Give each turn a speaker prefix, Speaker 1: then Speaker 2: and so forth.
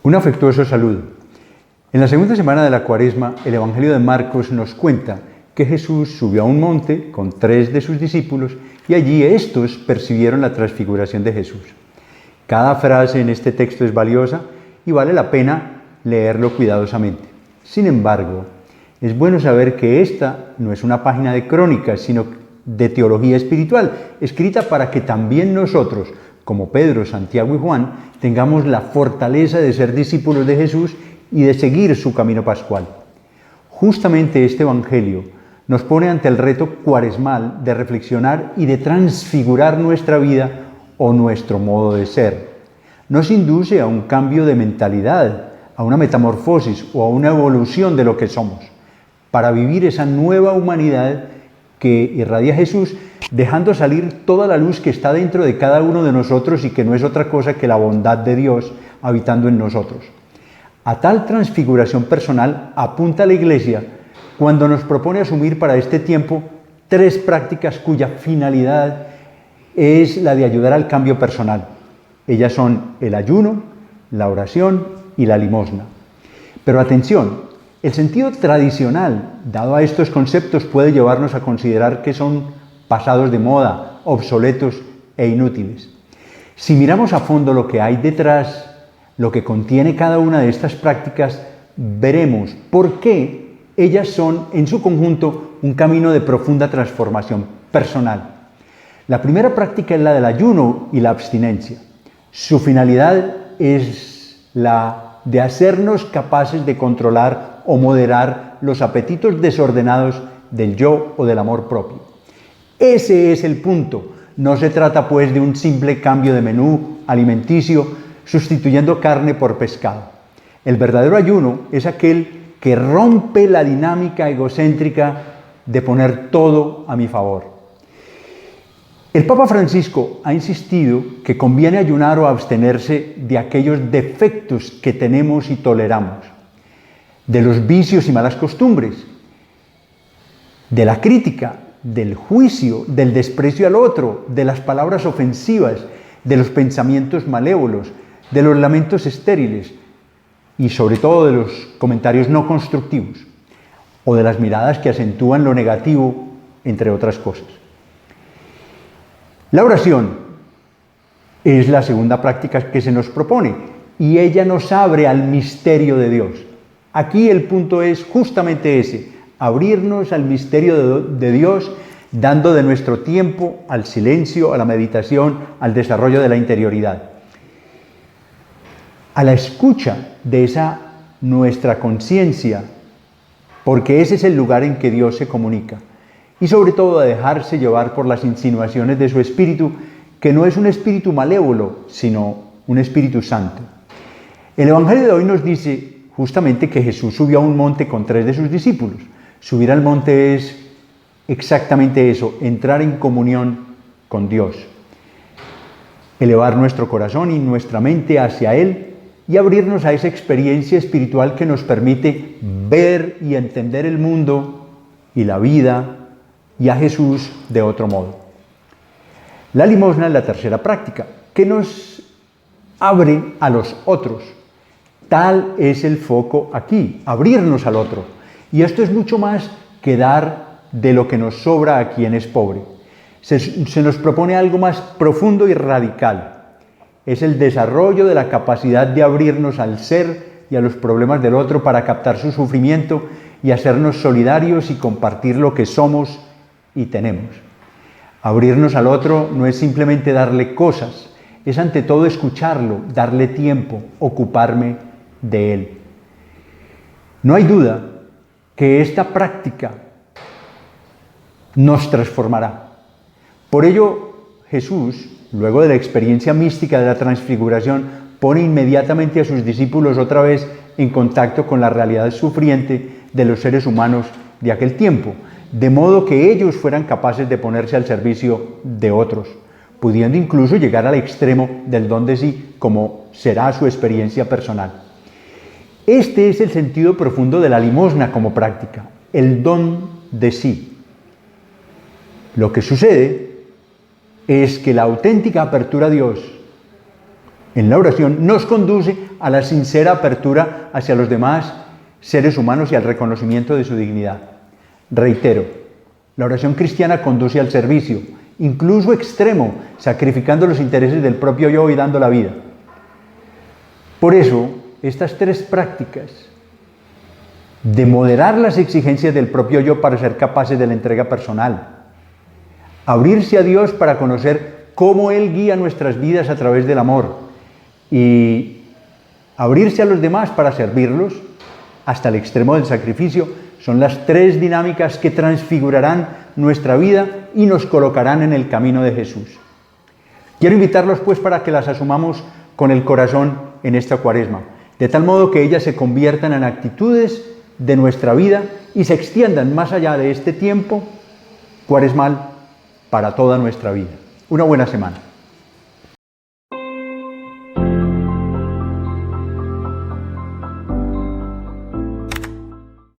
Speaker 1: Un afectuoso saludo. En la segunda semana de la Cuaresma, el Evangelio de Marcos nos cuenta que Jesús subió a un monte con 3 de sus discípulos y allí estos percibieron la transfiguración de Jesús. Cada frase en este texto es valiosa y vale la pena leerlo cuidadosamente. Sin embargo, es bueno saber que esta no es una página de crónicas, sino de teología espiritual, escrita para que también nosotros, como Pedro, Santiago y Juan, tengamos la fortaleza de ser discípulos de Jesús y de seguir su camino pascual. Justamente este Evangelio nos pone ante el reto cuaresmal de reflexionar y de transfigurar nuestra vida o nuestro modo de ser. Nos induce a un cambio de mentalidad, a una metamorfosis o a una evolución de lo que somos, para vivir esa nueva humanidad que irradia Jesús, dejando salir toda la luz que está dentro de cada uno de nosotros y que no es otra cosa que la bondad de Dios habitando en nosotros. A tal transfiguración personal apunta la Iglesia cuando nos propone asumir para este tiempo 3 prácticas cuya finalidad es la de ayudar al cambio personal. Ellas son el ayuno, la oración y la limosna. Pero atención, el sentido tradicional dado a estos conceptos puede llevarnos a considerar que son pasados de moda, obsoletos e inútiles. Si miramos a fondo lo que hay detrás, lo que contiene cada una de estas prácticas, veremos por qué ellas son en su conjunto un camino de profunda transformación personal. La primera práctica es la del ayuno y la abstinencia. Su finalidad es la de hacernos capaces de controlar o moderar los apetitos desordenados del yo o del amor propio. Ese es el punto. No se trata pues de un simple cambio de menú alimenticio sustituyendo carne por pescado. El verdadero ayuno es aquel que rompe la dinámica egocéntrica de poner todo a mi favor. El Papa Francisco ha insistido que conviene ayunar o abstenerse de aquellos defectos que tenemos y toleramos, de los vicios y malas costumbres, de la crítica, del juicio, del desprecio al otro, de las palabras ofensivas, de los pensamientos malévolos, de los lamentos estériles y sobre todo de los comentarios no constructivos o de las miradas que acentúan lo negativo, entre otras cosas. La oración es la segunda práctica que se nos propone y ella nos abre al misterio de Dios. Aquí el punto es justamente ese: abrirnos al misterio de Dios, dando de nuestro tiempo al silencio, a la meditación, al desarrollo de la interioridad. A la escucha de esa nuestra conciencia, porque ese es el lugar en que Dios se comunica. Y sobre todo a dejarse llevar por las insinuaciones de su espíritu, que no es un espíritu malévolo, sino un espíritu santo. El Evangelio de hoy nos dice justamente que Jesús subió a un monte con 3 de sus discípulos. Subir al monte es exactamente eso, entrar en comunión con Dios, elevar nuestro corazón y nuestra mente hacia Él y abrirnos a esa experiencia espiritual que nos permite ver y entender el mundo y la vida y a Jesús de otro modo. La limosna es la tercera práctica, que nos abre a los otros. Tal es el foco aquí, abrirnos al otro. Y esto es mucho más que dar de lo que nos sobra a quien es pobre. Se nos propone algo más profundo y radical. Es el desarrollo de la capacidad de abrirnos al ser y a los problemas del otro para captar su sufrimiento y hacernos solidarios y compartir lo que somos y tenemos. Abrirnos al otro no es simplemente darle cosas, es ante todo escucharlo, darle tiempo, ocuparme de él. No hay duda que esta práctica nos transformará. Por ello, Jesús, luego de la experiencia mística de la transfiguración, pone inmediatamente a sus discípulos otra vez en contacto con la realidad sufriente de los seres humanos de aquel tiempo, de modo que ellos fueran capaces de ponerse al servicio de otros, pudiendo incluso llegar al extremo del don de sí, como será su experiencia personal. Este es el sentido profundo de la limosna como práctica, el don de sí. Lo que sucede es que la auténtica apertura a Dios en la oración nos conduce a la sincera apertura hacia los demás seres humanos y al reconocimiento de su dignidad. Reitero, la oración cristiana conduce al servicio, incluso extremo, sacrificando los intereses del propio yo y dando la vida. Por eso, estas tres prácticas de moderar las exigencias del propio yo para ser capaces de la entrega personal, abrirse a Dios para conocer cómo Él guía nuestras vidas a través del amor y abrirse a los demás para servirlos hasta el extremo del sacrificio, son las tres dinámicas que transfigurarán nuestra vida y nos colocarán en el camino de Jesús. Quiero invitarlos pues para que las asumamos con el corazón en esta Cuaresma, de tal modo que ellas se conviertan en actitudes de nuestra vida y se extiendan más allá de este tiempo cuaresmal para toda nuestra vida. Una buena semana.